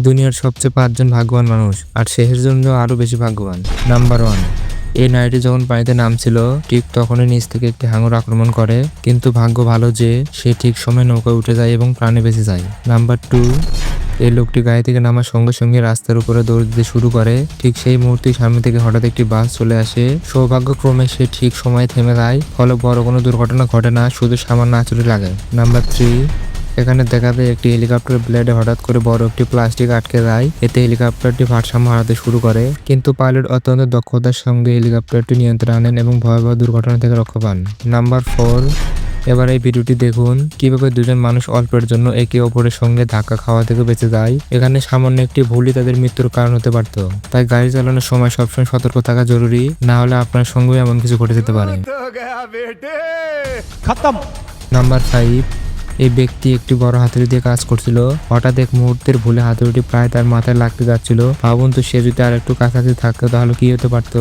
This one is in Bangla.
দুনিয়ার সবচেয়ে 5জন ভাগ্যবান মানুষ, আর শেষের জন্য আরো বেশি ভাগ্যবান। নাম্বার 1, এই নারীটি যখন পানিতে নামছিল ঠিক তখনই নিচ থেকে একটি হাঙর আক্রমণ করে, কিন্তু ভাগ্য ভালো যে সে ঠিক সময় নৌকায় উঠে যায় এবং প্রাণে বেঁচে যায়। নাম্বার 2, এই লোকটি গাড়ি থেকে নামার সঙ্গে সঙ্গে রাস্তার উপরে দৌড় দিতে শুরু করে। ঠিক সেই মুহূর্তে সামনে থেকে হঠাৎ একটি বাস চলে আসে। সৌভাগ্যক্রমে সে ঠিক সময়ে থেমে যায়, ফলে বড় কোনো দুর্ঘটনা ঘটে না, শুধু সামান্য আঁচড়ে লাগে। নাম্বার 3, এখানে দেখা যায় একটি হেলিকপ্টার ব্লেডে হঠাৎ করে বড় একটি প্লাস্টিক আটকে যায়। এতে হেলিকপ্টারটি ভারসাম্য হারাতে শুরু করে, কিন্তু পাইলট অত্যন্ত দক্ষতার সঙ্গে হেলিকপ্টারটি নিয়ন্ত্রণে আনেন এবং ভয়াবহ দুর্ঘটনা থেকে রক্ষা পান। নাম্বার 4, এবার এই ভিডিওটি দেখুন কিভাবে দুজন মানুষ অল্পের জন্য একে অপরের সঙ্গে ধাক্কা খাওয়া থেকে বেঁচে যায়। এখানে সামান্য একটি ভুলই তাদের মৃত্যুর কারণ হতে পারত। তাই গাড়ি চালানোর সময় সবসময় সতর্ক থাকা জরুরি, না হলে আপনার সঙ্গেও এমন কিছু ঘটে যেতে পারে। নাম্বার 5, এই ব্যক্তি একটি বড় হাতুড়ি দিয়ে কাজ করছিল। হঠাৎ এক মুহূর্তের ভুলে হাতুড়িটি প্রায় তার মাথায় লাগতে যাচ্ছিল। ভাবুন তো, সে যদি আর একটু কাছাকাছি থাকতো তাহলে কি হতে পারতো।